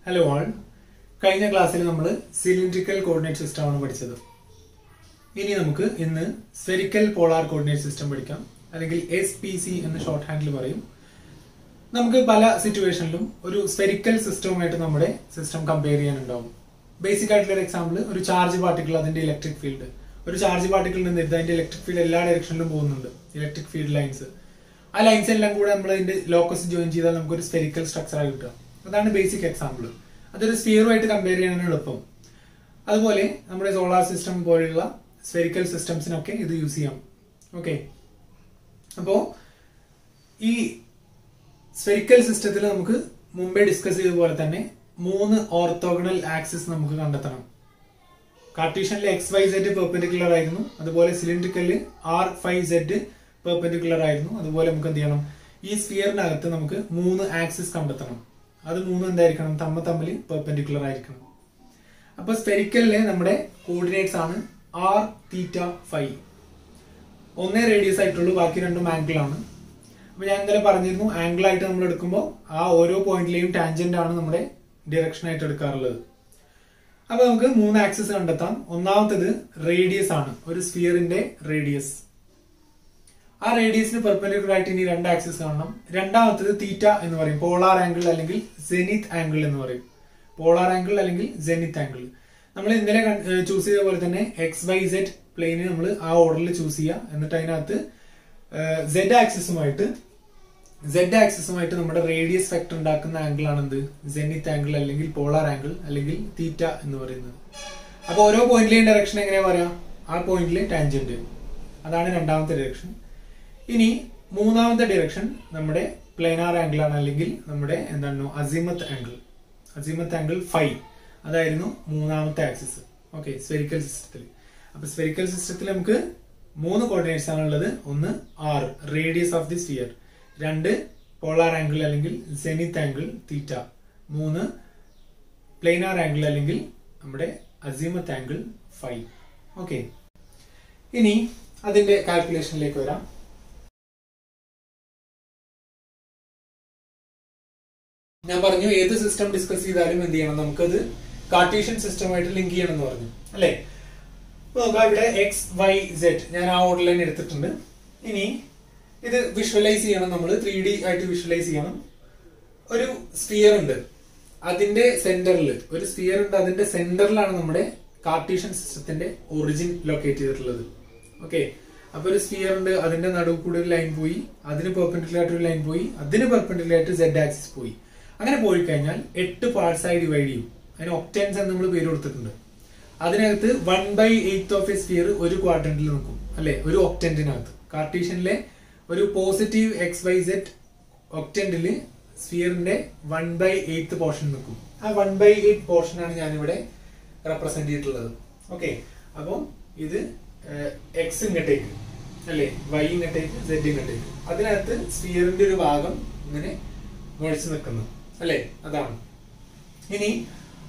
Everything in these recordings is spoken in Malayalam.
Hello all. കഴിഞ്ഞ ക്ലാസ്സിൽ നമ്മൾ സിലിണ്ടറിക്കൽ കോർഡിനേറ്റ് സിസ്റ്റം ആണ് പഠിച്ചത്. ഇനി നമുക്ക് ഇന്ന് സ്ഫെറിക്കൽ പോളാർ കോർഡിനേറ്റ് സിസ്റ്റം പഠിക്കാം. അല്ലെങ്കിൽ SPC എന്ന് ഷോർട്ട് ഹാൻഡിൽ പറയും. നമുക്ക് പല സിറ്റുവേഷനിലും ഒരു സ്ഫെറിക്കൽ സിസ്റ്റവുമായിട്ട് നമ്മുടെ സിസ്റ്റം കമ്പയർ ചെയ്യാനുണ്ടാവും. ബേസിക് ആയിട്ടുള്ള ഒരു എക്സാമ്പിൾ, ഒരു ചാർജ് പാർട്ടിക്കിൾ, അതിന്റെ ഇലക്ട്രിക് ഫീൽഡ്. ഒരു ചാർജ് പാർട്ടിക്കിൾ നിന്ന് അതിന്റെ ഇലക്ട്രിക് ഫീൽഡ് എല്ലാ ഡയറക്ഷനിലും പോകുന്നുണ്ട്. ഇലക്ട്രിക് ഫീൽഡ് ലൈൻസ്, ആ ലൈൻസ് എല്ലാം കൂടെ നമ്മൾ അതിന്റെ ലോക്കസ് ജോയിൻ ചെയ്താൽ നമുക്ക് ഒരു സ്ഫെറിക്കൽ സ്ട്രക്ചർ ആയി കിട്ടുക. അതാണ് ബേസിക് എക്സാമ്പിൾ. അതൊരു സ്ഫിയറുമായിട്ട് കമ്പയർ ചെയ്യാനാണ് എളുപ്പം. അതുപോലെ നമ്മുടെ സോളാർ സിസ്റ്റം പോലെയുള്ള സ്ഫെറിക്കൽ സിസ്റ്റംസിനൊക്കെ ഇത് യൂസ് ചെയ്യാം. ഓക്കെ, അപ്പോ ഈ സ്ഫെറിക്കൽ സിസ്റ്റത്തിൽ നമുക്ക് മുമ്പേ ഡിസ്കസ് ചെയ്ത പോലെ തന്നെ 3 ഓർത്തോഗണൽ ആക്സിസ് നമുക്ക് കണ്ടെത്തണം. കാർട്ടീഷ്യനിലെ XYZ പെർപെൻഡിക്കുലർ ആയിരുന്നു, അതുപോലെ സിലിണ്ടറിക്കലിൽ R5Z പെർപെൻഡിക്കുലർ ആയിരുന്നു. അതുപോലെ നമുക്ക് എന്ത് ചെയ്യണം, ഈ സ്ഫിയറിനകത്ത് നമുക്ക് 3 ആക്സിസ് കണ്ടെത്തണം. അത് 3 എന്തായിരിക്കണം, തമ്മിൽ പെർപെൻഡിക്കുലർ ആയിരിക്കണം. അപ്പൊ സ്ഫെറിക്കലിലെ നമ്മുടെ കോർഡിനേറ്റ്സ് ആണ് R, θ, φ. ഒന്നേ റേഡിയസ് ആയിട്ടുള്ളൂ, ബാക്കി രണ്ടും ആംഗിൾ ആണ്. അപ്പൊ ഞാൻ ഇന്നലെ പറഞ്ഞിരുന്നു, ആംഗിൾ ആയിട്ട് നമ്മൾ എടുക്കുമ്പോൾ ആ ഓരോ പോയിന്റിലെയും ടാൻജന്റ് ആണ് നമ്മുടെ ഡിറക്ഷൻ ആയിട്ട് എടുക്കാറുള്ളത്. അപ്പൊ നമുക്ക് 3 ആക്സിസ് കണ്ടെത്താം. ഒന്നാമത്തേത് റേഡിയസ് ആണ്, ഒരു സ്ഫിയറിന്റെ റേഡിയസ്. ആ റേഡിയസിന് പെർപെൻഡിക്കുലർ ആയിട്ട് ഇനി 2 ആക്സിസ് കാണണം. രണ്ടാമത്തേത് തീറ്റ എന്ന് പറയും, പോളാർ ആംഗിൾ അല്ലെങ്കിൽ ജെനിത്ത് ആംഗിൾ എന്ന് പറയും. പോളാർ ആംഗിൾ അല്ലെങ്കിൽ ജെനിത്ത് ആംഗിൾ നമ്മൾ ഇന്നലെ ചൂസ് ചെയ്ത പോലെ തന്നെ XYZ പ്ലെയിന് നമ്മൾ ആ ഓർഡറിൽ ചൂസ് ചെയ്യുക. എന്നിട്ട് അതിനകത്ത് Z ആക്സിസുമായിട്ട് നമ്മുടെ റേഡിയസ് വെക്ടർ ഉണ്ടാക്കുന്ന ആംഗിൾ ആണ് എന്ത്, ജെനിത്ത് ആംഗിൾ അല്ലെങ്കിൽ പോളാർ ആംഗിൾ അല്ലെങ്കിൽ തീറ്റ എന്ന് പറയുന്നത്. അപ്പൊ ഓരോ പോയിന്റിലെയും ഡയറക്ഷൻ എങ്ങനെയാ പറയാം, ആ പോയിന്റിലെ ടാൻജന്റ്. അതാണ് രണ്ടാമത്തെ ഡയറക്ഷൻ. ഇനി മൂന്നാമത്തെ ഡയറക്ഷൻ നമ്മുടെ പ്ലേനാർ ആംഗിൾ ആണ്, അല്ലെങ്കിൽ നമ്മുടെ എന്താണ് അസിമത്ത് ആംഗിൾ φ. അതായിരുന്നു മൂന്നാമത്തെ ആക്സിസ്. ഓക്കെ, സ്ഫെറിക്കൽ സിസ്റ്റത്തിൽ. അപ്പൊ സ്ഫെറിക്കൽ സിസ്റ്റത്തിൽ നമുക്ക് 3 കോർഡിനേറ്റ്സ് ആണുള്ളത്. ഒന്ന് R, radius of the sphere. 2 polar angle അല്ലെങ്കിൽ zenith angle theta. 3 planar angle അല്ലെങ്കിൽ നമ്മുടെ അസിമത്ത് ആംഗിൾ φ. ഓക്കെ, ഇനി അതിന്റെ കാൽക്കുലേഷനിലേക്ക് വരാം. ഞാൻ പറഞ്ഞു, ഏത് സിസ്റ്റം ഡിസ്കസ് ചെയ്താലും എന്ത് ചെയ്യണം, നമുക്കത് കാർട്ടീഷ്യൻ സിസ്റ്റമായിട്ട് ലിങ്ക് ചെയ്യണം എന്ന് പറഞ്ഞു അല്ലെ. നോക്കാം, ഇവിടെ XYZ ഞാൻ ആ ഓർഡറിൽ തന്നെ എടുത്തിട്ടുണ്ട്. ഇനി ഇത് വിഷ്വലൈസ് ചെയ്യണം, നമ്മൾ 3D ആയിട്ട് വിഷ്വലൈസ് ചെയ്യണം. ഒരു സ്ഫിയർ ഉണ്ട്, അതിന്റെ സെന്ററിൽ ഒരു സ്ഫിയർ ഉണ്ട്, അതിന്റെ സെന്ററിലാണ് നമ്മുടെ കാർട്ടീഷ്യൻ സിസ്റ്റത്തിന്റെ ഒറിജിൻ ലൊക്കേറ്റ് ചെയ്തിട്ടുള്ളത്. ഓക്കെ, അപ്പൊ ഒരു സ്ഫിയർ ഉണ്ട്, അതിന്റെ നടുവ് കൂടെ ഒരു ലൈൻ പോയി, അതിന് പെർപെൻഡിക്കുലർ ആയിട്ട് ഒരു ലൈൻ പോയി, അതിന് പെർപെൻഡിക്കുലർ ആയിട്ട് Z ആക്സിസ് പോയി. അങ്ങനെ പോയി കഴിഞ്ഞാൽ 8 പാർട്സ് ആയി ഡിവൈഡ് ചെയ്യും. അതിന് ഒക്ടൻസ് എന്ന് നമ്മൾ പേര് കൊടുത്തിട്ടുണ്ട്. അതിനകത്ത് 1/8 ഓഫ് എ സ്ഫിയർ ഒരു ക്വാഡ്രന്റിൽ നിൽക്കും അല്ലെ, ഒരു ഒക്ടന്റിനകത്ത്. കാർട്ടീഷ്യനിലെ ഒരു പോസിറ്റീവ് XYZ ഒക്ടന്റില് സ്ഫിയറിന്റെ 1/8 പോർഷൻ നിൽക്കും. ആ 1/8 പോർഷൻ ആണ് ഞാനിവിടെ റെപ്രസെന്റ് ചെയ്തിട്ടുള്ളത്. ഓക്കെ, അപ്പം ഇത് X ഇങ്ങോട്ടേക്ക് അല്ലെ, Y ഇങ്ങോട്ടേക്ക്, Z ഇങ്ങോട്ടേക്ക്. അതിനകത്ത് സ്ഫിയറിന്റെ ഒരു ഭാഗം ഇങ്ങനെ മുഴച്ചു നിൽക്കുന്നു അല്ലെ, അതാണ്. ഇനി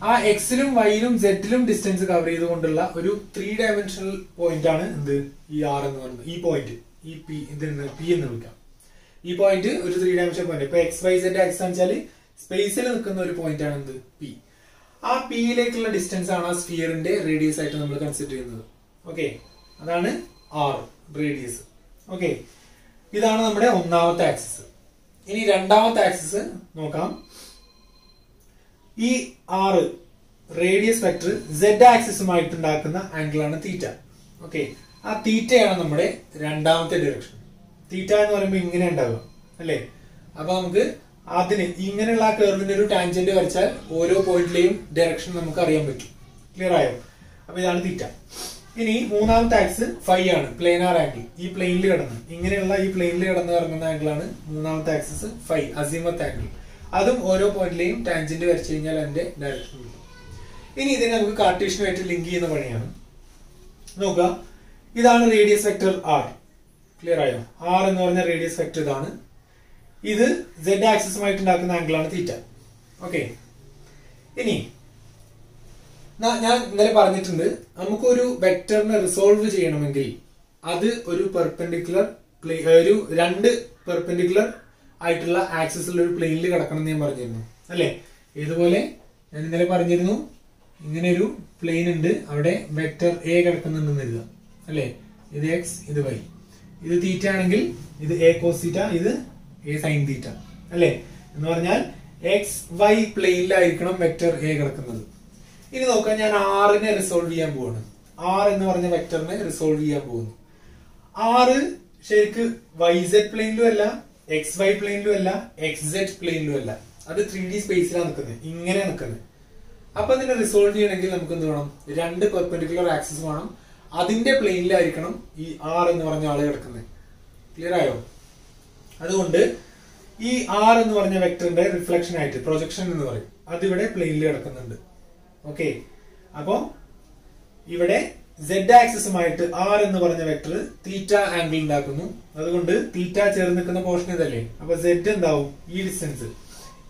ആ X-ലും Y-ലും Z-ലും ഡിസ്റ്റൻസ് കവർ ചെയ്തുകൊണ്ടുള്ള ഒരു 3 ഡയമെൻഷണൽ പോയിന്റ് ആണ് എന്ത്, ഈ R എന്ന് പറയുന്നത്. ഈ പോയിന്റ്, ഈ P, ഇതിന് P എന്ന് വിളിക്കാം. ഈ പോയിന്റ് ഒരു 3 ഡയമെൻഷണൽ പോയിന്റ്. ഇപ്പൊ XYZ ആക്സിസ് എന്ന് വെച്ചാൽ സ്പേസിൽ നിൽക്കുന്ന ഒരു പോയിന്റ് ആണ് എന്ത്, P. ആ P-യിലേക്കുള്ള ഡിസ്റ്റൻസ് ആണ് ആ സ്ഫിയറിന്റെ റേഡിയസ് ആയിട്ട് നമ്മൾ കൺസിഡർ ചെയ്യുന്നത്. ഓക്കെ, അതാണ് R, റേഡിയസ്. ഓക്കെ, ഇതാണ് നമ്മുടെ ഒന്നാമത്തെ ആക്സിസ്. ഇനി രണ്ടാമത്തെ ആക്സിസ് നോക്കാം. ഈ R റേഡിയസ് വെക്ടർ Z ആക്സിസുമായിട്ട് ഉണ്ടാക്കുന്ന ആംഗിൾ ആണ് തീറ്റ. ഓക്കെ, ആ തീറ്റയാണ് നമ്മുടെ രണ്ടാമത്തെ ഡയറക്ഷൻ. തീറ്റ എന്ന് പറയുമ്പോൾ ഇങ്ങനെ ഉണ്ടാവുക അല്ലെ. അപ്പൊ നമുക്ക് അതിന് ഇങ്ങനെയുള്ള ആ കർവിന്റെ ഒരു ടാൻജന്റ് വരച്ചാൽ ഓരോ പോയിന്റിലെയും ഡയറക്ഷൻ നമുക്ക് അറിയാൻ പറ്റും. ക്ലിയർ ആയോ? അപ്പൊ ഇതാണ് തീറ്റ. ഇനി മൂന്നാമത്തെ ആക്സിസ് φ ആണ്, പ്ലേനാർ ആംഗിൾ. ഈ പ്ലെയിനിൽ കിടന്ന് ഇങ്ങനെയുള്ള ഈ പ്ലെയിനിൽ കിടന്ന് ഇറങ്ങുന്ന ആംഗിൾ ആണ് മൂന്നാമത്തെ ആക്സിസ് φ, അസിമത്ത് ആംഗിൾ. അതും ഓരോ പോയിന്റിലെയും ടാൻജന്റ് വരച്ചു കഴിഞ്ഞാൽ അതിന്റെ ഡയറക്ഷൻ കിട്ടും. ഇനി ഇതിനെ നമുക്ക് കാർട്ടീഷ്യനുമായിട്ട് ലിങ്ക് ചെയ്യുന്ന പണിയാണ്. നോക്കുക, ഇതാണ് റേഡിയസ് വെക്ടർ R. ക്ലിയർ ആയോ? R എന്ന് പറഞ്ഞ റേഡിയസ് വെക്ടർ ഇതാണ്. ഇത് Z ആക്സിസുമായിട്ട് ഉണ്ടാക്കുന്ന ആംഗിൾ ആണ് തീറ്റ. ഓക്കെ, ഇനി ഞാൻ ഇന്നലെ പറഞ്ഞിട്ടുണ്ട്, നമുക്കൊരു വെക്ടറിനെ റിസോൾവ് ചെയ്യണമെങ്കിൽ അത് ഒരു പെർപെൻഡിക്കുലർ ഒരു 2 പെർപെൻഡിക്കുലർ ആയിട്ടുള്ള ആക്സിസിൽ ഒരു പ്ലെയിനിൽ കിടക്കണം എന്ന് ഞാൻ പറഞ്ഞിരുന്നു അല്ലെ. ഇതുപോലെ ഞാൻ ഇന്നലെ പറഞ്ഞിരുന്നു ഇങ്ങനെ ഒരു പ്ലെയിൻ ഉണ്ട്, അവിടെ വെക്ടർ എ കിടക്കുന്നുണ്ടെന്ന് എഴുതുക അല്ലെ. ഇത് എക്സ്, ഇത് വൈ, ഇത് തീറ്റ ആണെങ്കിൽ ഇത് എ കോസ് തീറ്റ, ഇത് എ സൈൻ തീറ്റ അല്ലെ. എന്ന് പറഞ്ഞാൽ എക്സ് വൈ പ്ലെയിനിലായിരിക്കണം വെക്ടർ എ കിടക്കുന്നത്. ഇനി നോക്കാം, ഞാൻ ആറിനെ റിസോൾവ് ചെയ്യാൻ പോവാണ്. ആർ എന്ന് പറഞ്ഞ വെക്ടറിനെ റിസോൾവ് ചെയ്യാൻ പോകുന്നു. ആറ് ശരിക്ക് വൈ സെഡ് പ്ലെയിനിലും അല്ല, എക്സ് വൈ പ്ലെയിനിലും അല്ല, എക്സ് സെഡ് പ്ലെയിനിലും അല്ല. അത് 3D സ്പേസിലാണ് നിൽക്കുന്നത്, ഇങ്ങനെ നിൽക്കുന്നത്. അപ്പൊ അതിനെ റിസോൾവ് ചെയ്യണമെങ്കിൽ നമുക്ക് എന്ത് വേണം? രണ്ട് പെർപെൻഡിക്കുലർ ആക്സിസ് വേണം. അതിന്റെ പ്ലെയിനിലായിരിക്കണം ഈ ആർ എന്ന് പറഞ്ഞ ആള് കിടക്കുന്നത്. ക്ലിയർ ആയോ? അതുകൊണ്ട് ഈ ആർ എന്ന് പറഞ്ഞ വെക്ടറിന്റെ റിഫ്ലക്ഷൻ ആയിട്ട് പ്രൊജക്ഷൻ എന്ന് പറയും, അതിവിടെ പ്ലെയിനിൽ കിടക്കുന്നുണ്ട്. ഓക്കെ, അപ്പൊ ഇവിടെ z ആക്സിസുമായിട്ട് ആർ എന്ന് പറഞ്ഞ വെക്ടർ തീറ്റ ആംഗിൾ ഉണ്ടാക്കുന്നു. അതുകൊണ്ട് തീറ്റ ചേർന്ന് നിൽക്കുന്ന പോർഷൻ ഇതല്ലേ, അപ്പൊ z എന്താവും? ഈ ഡിസ്റ്റൻസ്.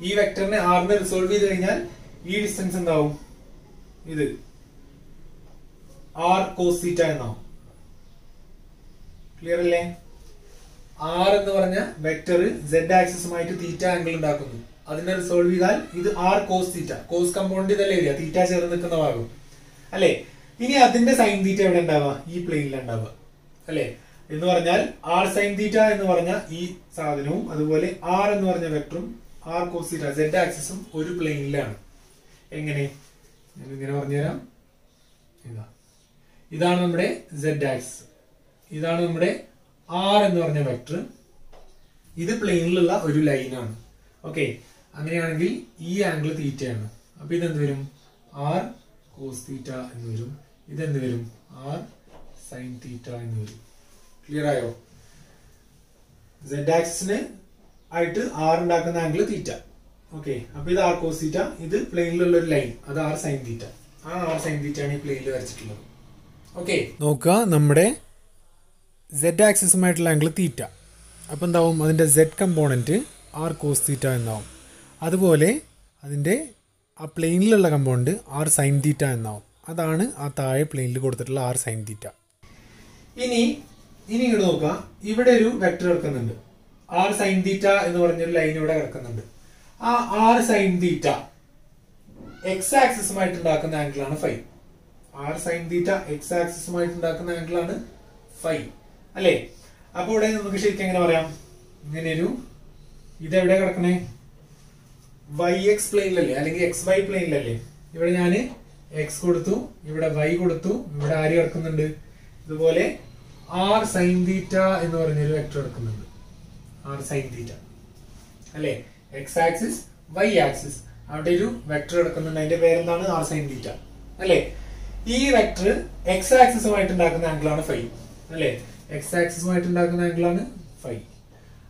ഈ വെക്ടറിനെ ആറിനെ റിസോൾവ് ചെയ്ത് കഴിഞ്ഞാൽ ഈ ഡിസ്റ്റൻസ് എന്താവും? ഇത് ആർ കോസ് തീറ്റ എന്നാവും. ക്ലിയർ അല്ലേ? ആർ എന്ന് പറഞ്ഞ വെക്ടർ z ആക്സിസുമായിട്ട് തീറ്റ ആംഗിൾ ഉണ്ടാക്കുന്നു. അതിനെ റിസോൾവ് ചെയ്താൽ ഇത് R cos theta, cos component ഇതല്ലേ വരിക, തീറ്റ ചേർന്ന് നിൽക്കുന്ന ഭാഗം അല്ലെ. ഇനി അതിന്റെ സൈൻ തീറ്റ എവിടെ ഉണ്ടാവുക? ഈ പ്ലെയിനിൽ ഉണ്ടാവുക അല്ലെ. എന്ന് പറഞ്ഞാൽ ആർ സൈൻ തീറ്റ എന്ന് പറഞ്ഞ ഈ സാധനവും അതുപോലെ ആർ എന്ന് പറഞ്ഞ വെക്ടറും ആർ കോസ് തീറ്റ z ആക്സിസും ഒരു പ്ലെയിനിലാണ്. എങ്ങനെ? ഞാൻ ഇങ്ങനെ പറഞ്ഞുതരാം. ഇതാണ് നമ്മുടെ z ആക്സിസ്, ഇതാണ് നമ്മുടെ ആർ എന്ന് പറഞ്ഞ വെക്ടർ, ഇത് പ്ലെയിനിലുള്ള ഒരു ലൈനാണ്. ഓക്കെ, അങ്ങനെയാണെങ്കിൽ ഈ ആംഗിൾ തീറ്റയാണ്. അപ്പൊ ഇതെന്ത് വരും? ആർ കോസ് തീറ്റ എന്ന് വരും. ഇതെന്ത് വരും? ആർ സൈൻ തീറ്റ എന്ന് വരും. ക്ലിയർ ആയോ? z ആക്സിസിന് ആയിട്ട് ആർ ഉണ്ടാക്കുന്ന ആംഗിൾ തീറ്റ. ഓക്കെ, അപ്പൊ ഇത് ആർ കോസ് തീറ്റ, ഇത് പ്ലെയിനിലുള്ള ഒരു ലൈൻ, അത് ആർ സൈൻ തീറ്റ. ആ ആർ സൈൻ തീറ്റ ആണ് ഈ പ്ലെയിനിൽ വരച്ചിട്ടുള്ളത്. ഓക്കെ, നോക്കുക, നമ്മുടെ z ആക്സിസുമായിട്ടുള്ള ആംഗിൾ തീറ്റ. അപ്പം എന്താവും? അതിൻ്റെ z component R cos theta എന്നാവും. അതുപോലെ അതിൻ്റെ ആ പ്ലെയിനിലുള്ള കമ്പോണൻറ്റ് ആർ സൈൻ തീറ്റ എന്നാവും. അതാണ് ആ താഴെ പ്ലെയിനിൽ കൊടുത്തിട്ടുള്ള ആർ സൈൻ തീറ്റ. ഇനി ഇങ്ങോട്ട് നോക്കുക, ഇവിടെ ഒരു വെക്ടർ കിടക്കുന്നുണ്ട്, ആർ സൈൻ തീറ്റ എന്ന് പറഞ്ഞൊരു ലൈൻ ഇവിടെ കിടക്കുന്നുണ്ട്. ആ ആർ സൈൻ തീറ്റ എക്സ് ആക്സിസുമായിട്ട് ഉണ്ടാക്കുന്ന ആംഗിളാണ് phi. R sine theta X ആക്സിസുമായിട്ട് ഉണ്ടാക്കുന്ന ആംഗിളാണ് ഫൈ അല്ലേ. അപ്പൊ ഇവിടെ നമുക്ക് ശരിക്കും എങ്ങനെ പറയാം? ഇങ്ങനെ ഒരു ഇതെവിടെ കിടക്കണേ? വൈ എക്സ് പ്ലെയിനിലല്ലേ, അല്ലെങ്കിൽ എക്സ് വൈ പ്ലെയിനിലല്ലേ. ഇവിടെ ഞാൻ എക്സ് കൊടുത്തു, ഇവിടെ വൈ കൊടുത്തു, ഇവിടെ ആര് കിടക്കുന്നുണ്ട്? ഇതുപോലെ ആർ സൈൻ തീറ്റ എന്ന് പറഞ്ഞൊരു വെക്ടർ കിടക്കുന്നുണ്ട്, ആർ സൈൻ തീറ്റ അല്ലെ. എക്സ് ആക്സിസ് വൈ ആക്സിസ്, അവിടെ ഒരു വെക്ടർ കിടക്കുന്നുണ്ട്, അതിന്റെ പേരെന്താണ്? ആർ സൈൻ തീറ്റ അല്ലെ. ഈ വെക്ടർ എക്സ് ആക്സിസുമായിട്ട് ഉണ്ടാക്കുന്ന ആംഗിളാണ് ഫൈ അല്ലെ. എക്സ് ആക്സിസുമായിട്ട് ഉണ്ടാക്കുന്ന ആംഗിളാണ് ഫൈ.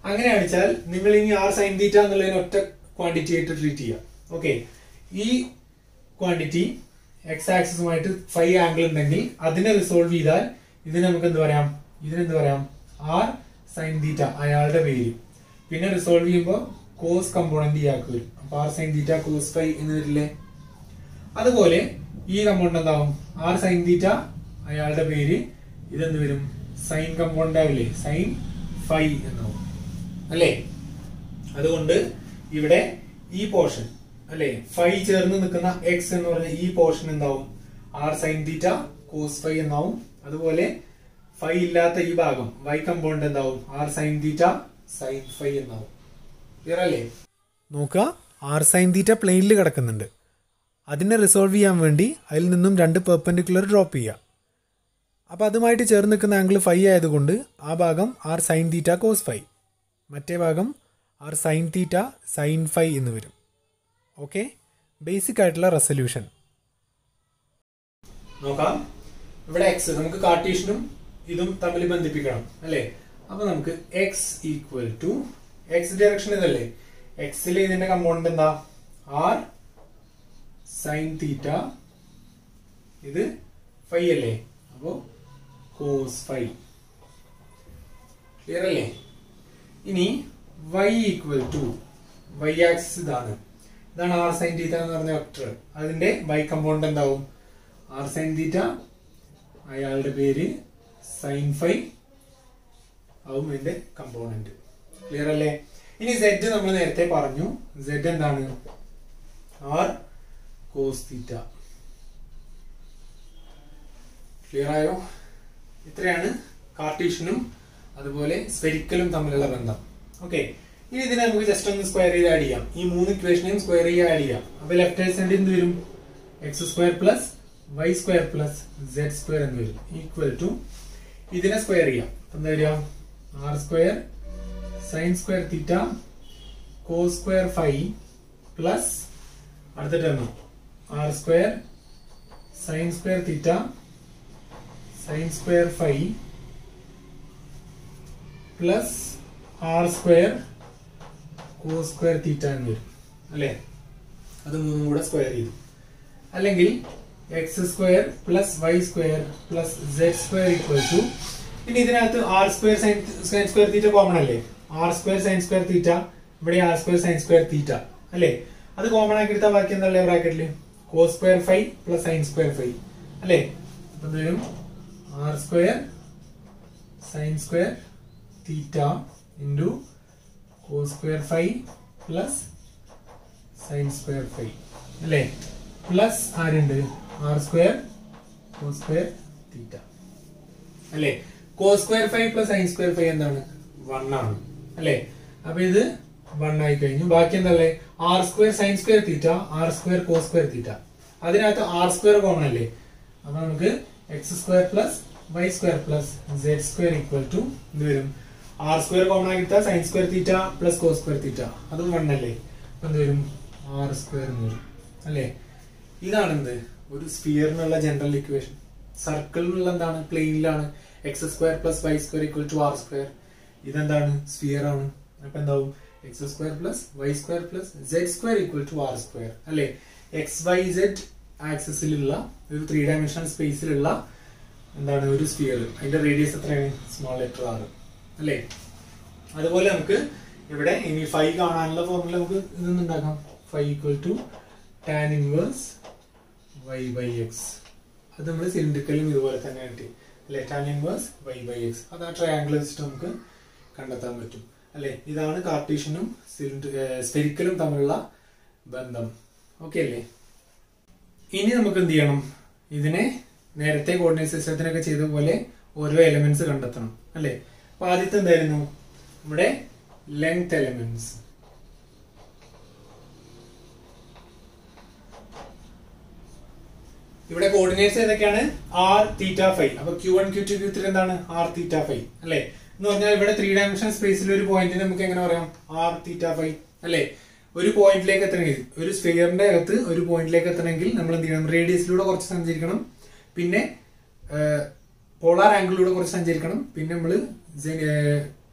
അങ്ങനെ അടിച്ചാൽ നിങ്ങൾ ഇനി ആർ സൈൻ തീറ്റ എന്നുള്ളതിന് ഒറ്റ ക്വാണ്ടിറ്റി ആയിട്ട് ട്രീറ്റ് ചെയ്യാം. ഓക്കെ, ഈ ക്വാണ്ടിറ്റി എക്സ് ആക്സിസുമായിട്ട് ഫൈ ആംഗിൾ ഉണ്ടെങ്കിൽ അതിനെ റിസോൾവ് ചെയ്താൽ ഇതിന് നമുക്ക് എന്ത് പറയാം? ഇതിനെന്ത് പറയാം? ആർ സൈൻ തീറ്റ, അയാളുടെ പേര്. പിന്നെ റിസോൾവ് ചെയ്യുമ്പോൾ കോസ് കമ്പോണന്റ് ഇയാൾക്ക് വരും. അപ്പൊ R sine theta cos phi എന്ന് വരില്ലേ. അതുപോലെ ഈ കമ്പോണന്റ് എന്താവും? ആർ സൈൻ തീറ്റ, അയാളുടെ പേര്, ഇതെന്ത് വരും? സൈൻ കമ്പോണന്റ് ആവില്ലേ, സൈൻ ഫൈ എന്നാവും അല്ലേ. അതുകൊണ്ട് ഇവിടെ ഈ പോർഷൻ അല്ലെ, ഫൈ ചേർന്ന് നിൽക്കുന്ന എക്സ് എന്ന് പറഞ്ഞ ഈ പോർഷൻ എന്താവും? R sine theta cos phi എന്നാവും. അതുപോലെ ഫൈ ഇല്ലാത്ത ഈ ഭാഗം വൈ കമ്പോണന്റ് എന്താവും? R sine theta sine phi എന്നാവും. ക്ലിയർ അല്ലേ? നോക്കുക, ആർ സൈൻ തീറ്റ പ്ലെയിനിൽ കിടക്കുന്നുണ്ട്. അതിനെ റിസോൾവ് ചെയ്യാൻ വേണ്ടി അതിൽ നിന്നും രണ്ട് പെർപെൻഡിക്കുലർ ഡ്രോപ്പ് ചെയ്യുക. അപ്പോൾ അതുമായിട്ട് ചേർന്ന് നിൽക്കുന്ന ആംഗിൾ ഫൈ ആയതുകൊണ്ട് ആ ഭാഗം R sine theta cos phi, മറ്റേ ഭാഗം R sine theta sine phi എന്ന് വരും. ഓക്കെ, ബേസിക് ആയിട്ടുള്ള റെസൊല്യൂഷൻ നോക്കാം. ഇവിടെ എക്സ് നമുക്ക് കാർട്ടീഷ്യനും ഇതും തമ്മിൽ ബന്ധിപ്പിക്കണം അല്ലേ. അപ്പൊ നമുക്ക് X equal to, X direction ഇതല്ലേ, എക്സിൽ ഇതിന്റെ കമ്പോണന്റ് എന്താ? ആർ സൈൻ തീറ്റ, ഇത് ഫൈ അല്ലേ, അപ്പോ കോസ് ഫൈ. ക്ലിയർ അല്ലേ? ഇനി y equal to, Y axis ഇതാണ് ആർ സൈൻ തീറ്റ എന്ന് പറഞ്ഞ വെക്ടർ. അതിന്റെ y കമ്പോണന്റ് എന്താവും? ആർ സൈൻ തീറ്റ, അയാളുടെ പേര് സൈൻ ഫൈ ആവും ഇതിന്റെ കമ്പോണന്റ്. ക്ലിയർ അല്ലേ? ഇനി z നമ്മൾ നേരത്തെ പറഞ്ഞു, z എന്താണ്? ആർ കോസ് തീറ്റ. ക്ലിയർ ആയോ? ഇത്രയാണ് കാർട്ടീഷ്യനും അതുപോലെ സ്ഫെരിക്കലും തമ്മിലുള്ള ബന്ധം. ഓക്കെ, ഇനി ഇതിനെ നമുക്ക് ജസ്റ്റ് ഒന്ന് സ്ക്വയർ ചെയ്ത് ആഡ് ചെയ്യാം. ഈ 3 ഇക്വേഷനെയും സ്ക്വയർ ചെയ്ത് ആഡ് ചെയ്യാം. അപ്പൊ ലെഫ്റ്റ് ഹാൻഡ് സൈഡ് എന്ത് വരും? X square plus Y square plus Z square എന്ന് വരും. ഈക്വൽ ടു ഇതിനെ സ്ക്വയർ ചെയ്യാം. എന്താ വരിക? R square sine square theta cos square phi plus അടുത്ത term R square sine square theta sine square phi plus R square cos square theta എന്ന് വരും അല്ലേ? അത് മൂന്നും കൂടെ സ്ക്വയർ ചെയ്തു. അല്ലെങ്കിൽ X square plus Y square plus Z square equal to, ഇനി ഇതിനകത്ത് R square sine square theta common അല്ലേ? R square sine square theta, ഇവിടെ R square sine square theta അല്ലേ? അത് കോമൺ ആക്കി എടുത്താൽ ബാക്കി എന്താ ബ്രാക്കറ്റില്? Cos square phi plus sine square phi അല്ലേ? അപ്പൊ എന്തുവരും? R square sine square theta into cos square phi plus sine square phi അല്ലേ? പ്ലസ് ആരുണ്ട്? R square cos square theta അല്ലേ? Cos square phi plus sine square phi എന്താണ്? 1 ആണ് അല്ലേ? അപ്പൊ ഇത് 1 ആയി കഴിഞ്ഞു. ബാക്കി എന്തല്ലേ? R square sine square theta R square cos square theta. അതിനകത്ത് ആർ സ്ക്വയർ കോമൺ അല്ലേ? അപ്പൊ നമുക്ക് X square plus Y square plus Z square equal to ഇത് വരും. ആർ സ്ക്വയർ കോമൺ ആക്കി എടുത്താൽ sine square theta plus cos square theta, അതും 1 അല്ലേ? അപ്പൊ എന്ത് വരും? ആർ സ്ക്വയർ എന്ന് വരും അല്ലേ? ഇതാണ് എന്ത്? ഒരു സ്ഫിയറിനുള്ള ജനറൽ ഇക്വേഷൻ. സർക്കിളിനുള്ള എന്താണ്? പ്ലെയിനിലാണ്. X square plus Y square equal to R square. ഇതെന്താണ്? സ്ഫിയർ ആണ്. അപ്പൊ എന്താവും? X square plus Y square plus Z square equal to R square അല്ലേ? എക്സ് വൈ സെഡ് ആക്സിസിലുള്ള ഒരു 3 ഡയമെൻഷണൽ സ്പേസിലുള്ള എന്താണ്? ഒരു സ്ഫിയർ. അതിന്റെ റേഡിയസ് എത്രയാണ്? സ്മോൾ ലെറ്റർ ആർ അല്ലേ? അതുപോലെ നമുക്ക് ഇവിടെ ഇനി ഫൈ കാണാനുള്ള ഫോർമുല നമുക്ക് ഇതൊന്നും ഉണ്ടാക്കാം. Phi equal to tan inverse Y by X. അത് നമ്മൾ സിലിണ്ടറിക്കലും ഇതുപോലെ തന്നെ കിട്ടി അല്ലെ? Tan inverse Y by X. അത് ആ ട്രയാംഗിൾ വെച്ചിട്ട് നമുക്ക് കണ്ടെത്താൻ പറ്റും അല്ലെ? ഇതാണ് കാർട്ടീഷ്യനും സ്ഫെരിക്കലും തമ്മിലുള്ള ബന്ധം. ഓക്കെ അല്ലേ? ഇനി നമുക്ക് എന്ത് ചെയ്യണം? ഇതിനെ നേരത്തെ കോർഡിനേറ്റ് സിസ്റ്റത്തിനൊക്കെ ചെയ്ത പോലെ ഓരോ എലമെന്റ്സ് കണ്ടെത്തണം അല്ലെ? അപ്പൊ ആദ്യത്തെ എന്തായിരുന്നു? ഇവിടെ ലെങ്ത് എലമെന്റ്സ്. ഇവിടെ കോർഡിനേറ്റ്സ് ഏതൊക്കെയാണ്? R theta phi. അപ്പൊ Q1 Q2 Q3 എന്താണ്? ആർ തീറ്റ ഫൈ അല്ലെ? എന്ന് പറഞ്ഞാൽ ഇവിടെ 3 ഡയമെൻഷൻ സ്പേസിൽ ഒരു പോയിന്റിന് നമുക്ക് എങ്ങനെ പറയാം? ആർ തീറ്റ ഫൈ അല്ലെ? ഒരു പോയിന്റിലേക്ക് എത്തണമെങ്കിൽ, ഒരു സ്ഫിയറിന്റെ അകത്ത് ഒരു പോയിന്റിലേക്ക് എത്തണമെങ്കിൽ നമ്മൾ എന്ത് ചെയ്യണം? റേഡിയസിലൂടെ കുറച്ച് സഞ്ചരിക്കണം, പിന്നെ പോളാർ ആംഗിളിലൂടെ കുറച്ച് സഞ്ചരിക്കണം, പിന്നെ നമ്മൾ